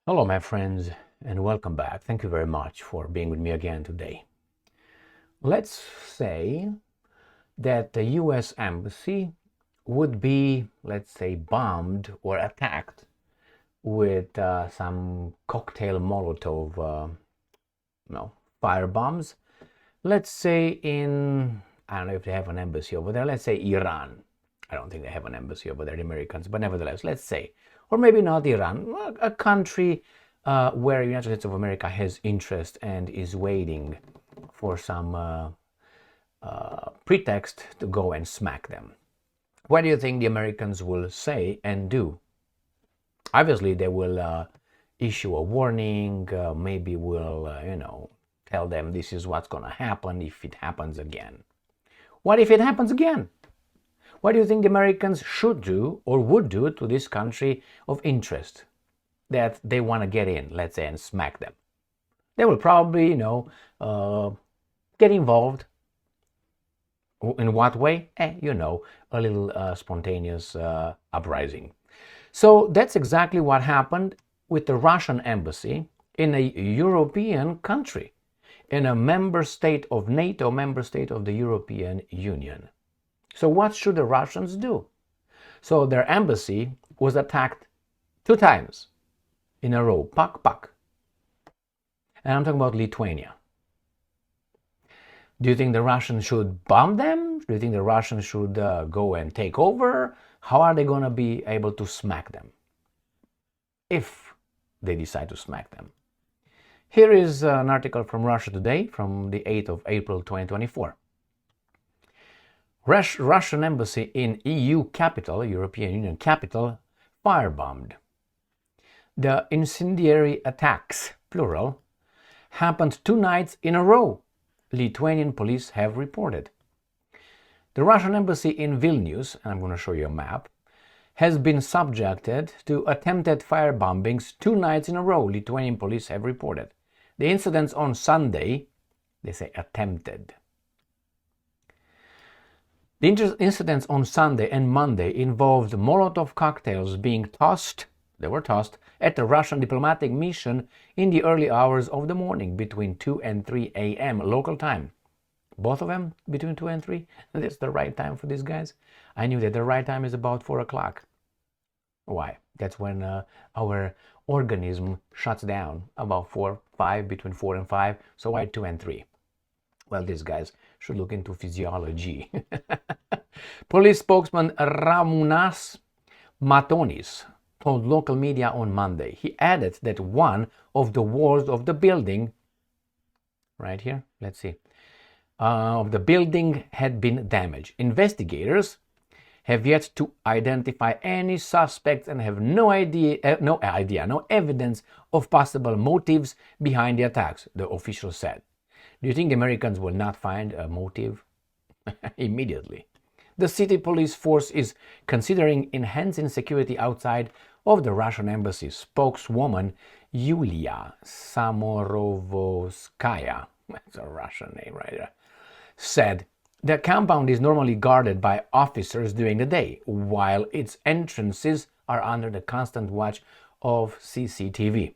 Hello, my friends, and welcome back. Thank you very much for being with me again today. Let's say that the US Embassy would be, let's say, bombed or attacked with some cocktail Molotov, fire bombs. Let's say I don't know if they have an embassy over there. Let's say Iran. I don't think they have an embassy over there, the Americans, but nevertheless, let's say, or maybe not Iran, a country where the United States of America has interest and is waiting for some pretext to go and smack them. What do you think the Americans will say and do? Obviously, they will issue a warning, maybe will, tell them this is what's going to happen if it happens again. What if it happens again? What do you think the Americans should do or would do to this country of interest that they want to get in, let's say, and smack them? They will probably, get involved. In what way? A little spontaneous uprising. So that's exactly what happened with the Russian embassy in a European country, in a member state of NATO, member state of the European Union. So what should the Russians do? So their embassy was attacked 2 times in a row, pak. And I'm talking about Lithuania. Do you think the Russians should bomb them? Do you think the Russians should go and take over? How are they going to be able to smack them if they decide to smack them? Here is an article from Russia Today from the 8th of April 2024. Russian embassy in EU capital, European Union capital, firebombed. The incendiary attacks, plural, happened 2 nights in a row, Lithuanian police have reported. The Russian embassy in Vilnius, and I'm going to show you a map, has been subjected to attempted firebombings 2 nights in a row, Lithuanian police have reported. The incidents on Sunday, they say attempted. The incidents on Sunday and Monday involved Molotov cocktails being tossed at the Russian diplomatic mission in the early hours of the morning between 2 and 3 a.m. local time. Both of them between 2 and 3? That's the right time for these guys? I knew that the right time is about 4 o'clock. Why? That's when our organism shuts down, about 5, between 4 and 5. So why 2 and 3? Well, these guys should look into physiology. Police spokesman Ramunas Matonis told local media on Monday. He added that one of the walls of the building, right here, let's see, of the building had been damaged. Investigators have yet to identify any suspects and have no evidence of possible motives behind the attacks, the official said. Do you think the Americans will not find a motive? Immediately. The city police force is considering enhancing security outside of the Russian embassy. Spokeswoman Yulia Samorovskaya, that's a Russian name right there, said the compound is normally guarded by officers during the day, while its entrances are under the constant watch of CCTV.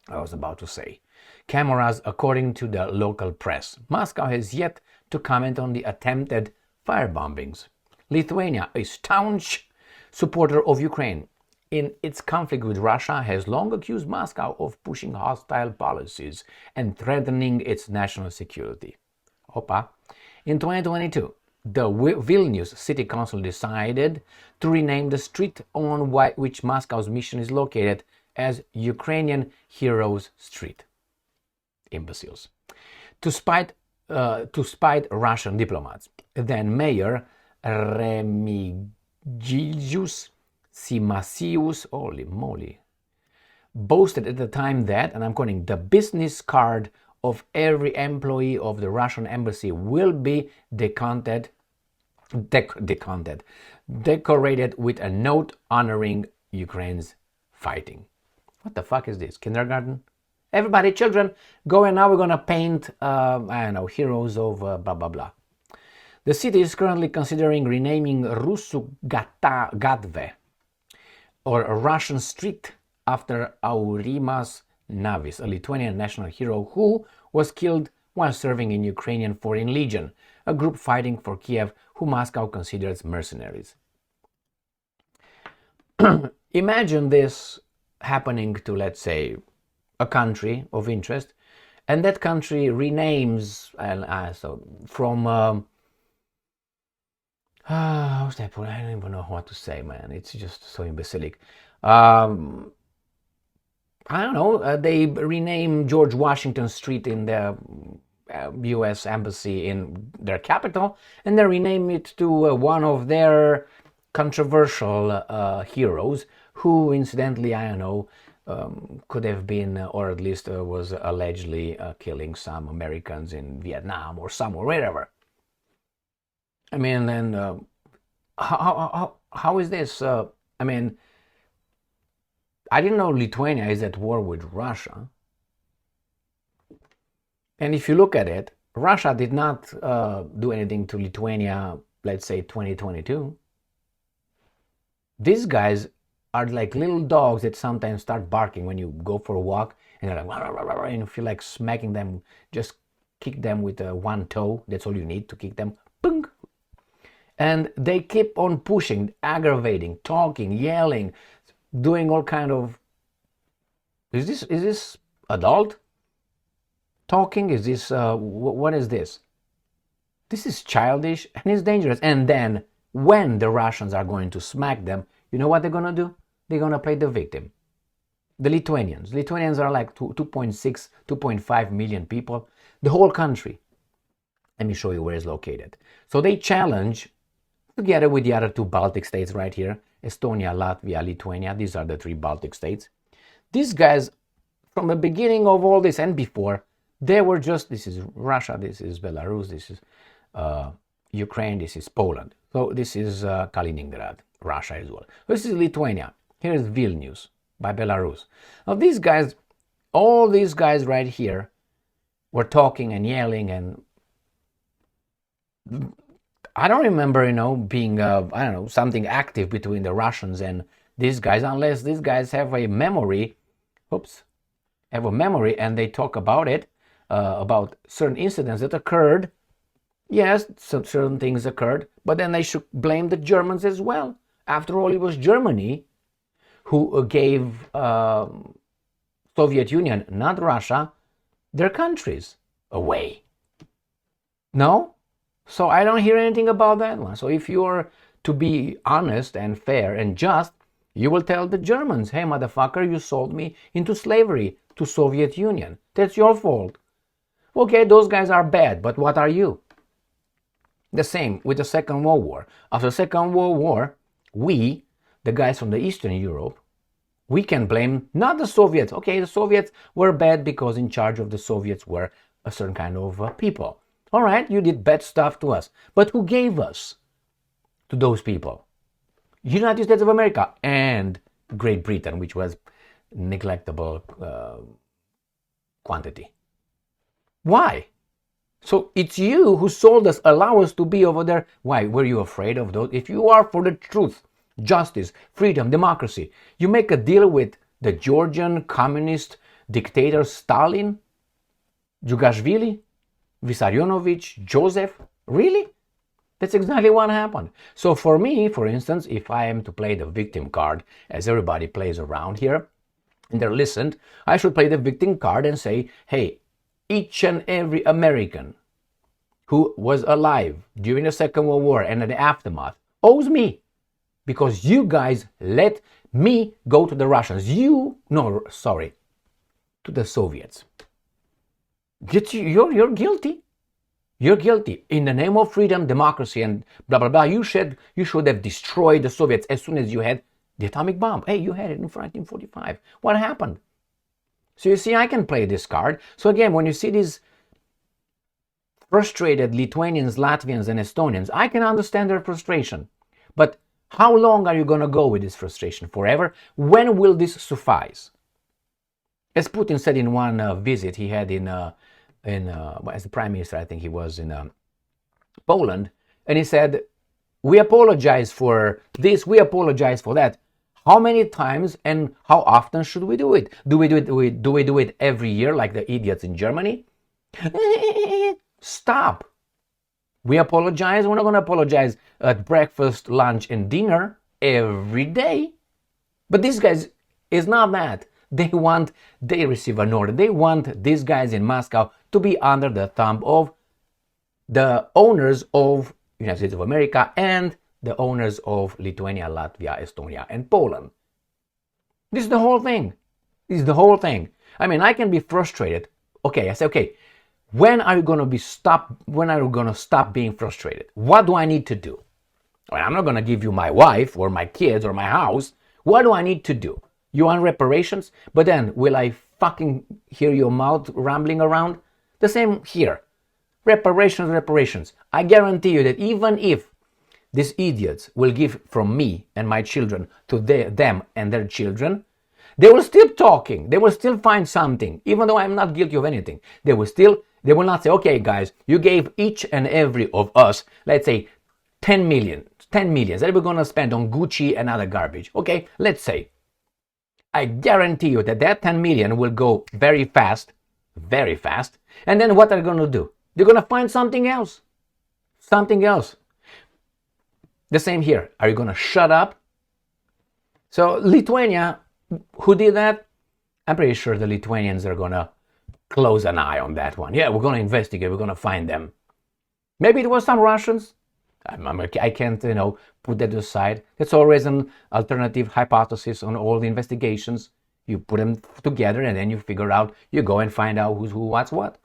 I was about to say. Cameras, according to the local press. Moscow has yet to comment on the attempted firebombings. Lithuania, a staunch supporter of Ukraine in its conflict with Russia, has long accused Moscow of pushing hostile policies and threatening its national security. Opa. In 2022, the Vilnius City Council decided to rename the street on which Moscow's mission is located as Ukrainian Heroes Street. Imbeciles. To spite Russian diplomats. Then Mayor Remigius Simasius, holy moly, boasted at the time that, and I'm quoting, the business card of every employee of the Russian embassy will be decorated with a note honoring Ukraine's fighting. What the fuck is this? Kindergarten? Everybody, children, go and now we're going to paint, heroes of blah, blah, blah. The city is currently considering renaming Rusugatve, or Russian Street, after Aurimas Navis, a Lithuanian national hero who was killed while serving in Ukrainian Foreign Legion, a group fighting for Kiev who Moscow considers mercenaries. Imagine this happening to, let's say, a country of interest, and that country renames from how's that? I don't even know what to say, man. It's just so imbecilic. I don't know. They rename George Washington Street in the U.S. embassy in their capital, and they rename it to one of their controversial heroes, who, incidentally, I don't know, could have been, or at least was allegedly killing some Americans in Vietnam or somewhere, wherever. I mean, and how is this? I mean, I didn't know Lithuania is at war with Russia. And if you look at it, Russia did not do anything to Lithuania, let's say 2022. These guys are like little dogs that sometimes start barking when you go for a walk, and they're like, rah, rah, rah, rah, and you feel like smacking them, just kick them with one toe. That's all you need to kick them. Boom. And they keep on pushing, aggravating, talking, yelling, doing all kind of. Is this adult talking? Is this what is this? This is childish and it's dangerous. And then when the Russians are going to smack them, you know what they're gonna do? They're gonna play the victim. The Lithuanians. Lithuanians are like 2.6, 2.5 million people. The whole country. Let me show you where it's located. So they challenge, together with the other two Baltic states right here, Estonia, Latvia, Lithuania. These are the three Baltic states. These guys, from the beginning of all this and before, they were just, this is Russia, this is Belarus, this is Ukraine, this is Poland. So this is Kaliningrad, Russia as well. This is Lithuania. Here is Vilnius by Belarus. Now these guys, all these guys right here were talking and yelling, and I don't remember, being, I don't know, something active between the Russians and these guys, unless these guys have a memory, and they talk about it, about certain incidents that occurred. Yes, certain things occurred, but then they should blame the Germans as well. After all, it was Germany who gave Soviet Union, not Russia, their countries away. No? So I don't hear anything about that one. So if you're to be honest and fair and just, you will tell the Germans, hey, motherfucker, you sold me into slavery to Soviet Union. That's your fault. Okay, those guys are bad, but what are you? The same with the Second World War. After the Second World War, we, the guys from the Eastern Europe, we can blame not the Soviets. Okay, the Soviets were bad because in charge of the Soviets were a certain kind of people. All right, you did bad stuff to us. But who gave us to those people? United States of America and Great Britain, which was neglectable quantity. Why? So it's you who sold us, allow us to be over there. Why? Were you afraid of those? If you are for the truth, justice, freedom, democracy, you make a deal with the Georgian communist dictator Stalin, Djugashvili, Vissarionovich, Joseph. Really? That's exactly what happened. So for me, for instance, if I am to play the victim card, as everybody plays around here, and they're listened, I should play the victim card and say, hey, each and every American who was alive during the Second World War and the aftermath owes me, because you guys let me go to the Russians. To the Soviets. You're guilty. You're guilty. In the name of freedom, democracy, and blah, blah, blah, you should have destroyed the Soviets as soon as you had the atomic bomb. Hey, you had it in 1945. What happened? So you see, I can play this card. So again, when you see these frustrated Lithuanians, Latvians, and Estonians, I can understand their frustration. But how long are you going to go with this frustration? Forever? When will this suffice? As Putin said in one visit he had as the prime minister, I think he was in Poland, and he said, we apologize for this, we apologize for that. How many times and how often should we do it? Do we do it every year like the idiots in Germany? Stop. We apologize. We're not going to apologize at breakfast, lunch, and dinner every day. But these guys is not that. They receive an order. They want these guys in Moscow to be under the thumb of the owners of United States of America and the owners of Lithuania, Latvia, Estonia, and Poland. This is the whole thing. This is the whole thing. I mean, I can be frustrated. Okay, I say, okay, when are you going to stop being frustrated? What do I need to do? Well, I'm not going to give you my wife or my kids or my house. What do I need to do? You want reparations? But then, will I fucking hear your mouth rambling around? The same here. Reparations. I guarantee you that even if these idiots will give from me and my children to them and their children, they will still talking. They will still find something, even though I'm not guilty of anything. They will not say, okay, guys, you gave each and every of us, let's say, 10 million that we're going to spend on Gucci and other garbage. Okay, let's say. I guarantee you that 10 million will go very fast. And then what are they going to do? They're going to find something else. The same here. Are you going to shut up? So Lithuania, who did that? I'm pretty sure the Lithuanians are going to close an eye on that one. Yeah, we're going to investigate. We're going to find them. Maybe it was some Russians. I can't, put that aside. It's always an alternative hypothesis on all the investigations. You put them together and then you figure out, you go and find out who's who, what's what.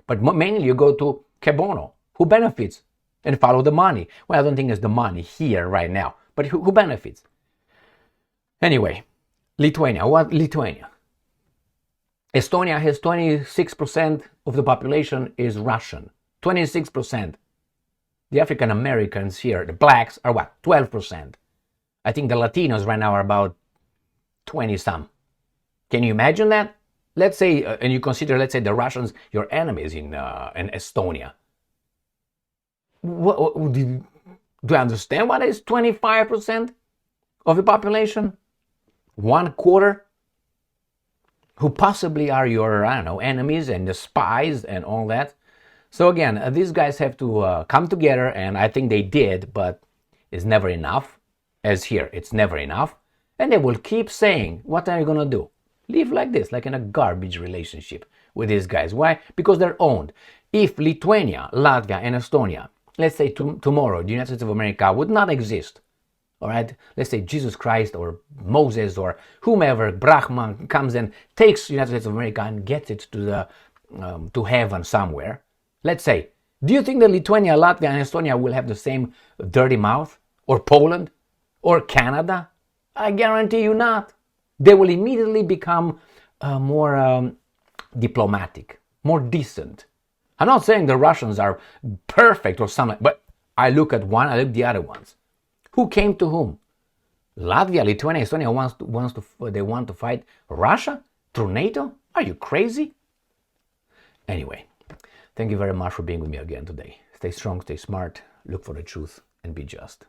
But mainly you go to que bono, who benefits, and follow the money. Well, I don't think it's the money here right now, but who benefits? Anyway, Lithuania. What Lithuania? Estonia has 26% of the population is Russian. 26%. The African Americans here, the blacks, are what? 12%. I think the Latinos right now are about 20 some. Can you imagine that? Let's say, and you consider, let's say, the Russians your enemies in Estonia. Do you understand what is 25% of the population? 1/4 who possibly are your, enemies and the spies and all that. So again, these guys have to come together, and I think they did, but it's never enough. As here, it's never enough. And they will keep saying, what are you going to do? Live like this, like in a garbage relationship with these guys. Why? Because they're owned. If Lithuania, Latvia, and Estonia, let's say tomorrow, the United States of America would not exist, all right? Let's say Jesus Christ or Moses or whomever, Brahman, comes and takes the United States of America and gets it to heaven somewhere. Let's say, do you think that Lithuania, Latvia, and Estonia will have the same dirty mouth? Or Poland? Or Canada? I guarantee you not. They will immediately become more diplomatic, more decent. I'm not saying the Russians are perfect or something, but I look at one, I look at the other ones. Who came to whom? Latvia, Lithuania, Estonia they want to fight Russia through NATO? Are you crazy? Anyway, thank you very much for being with me again today. Stay strong, stay smart, look for the truth, and be just.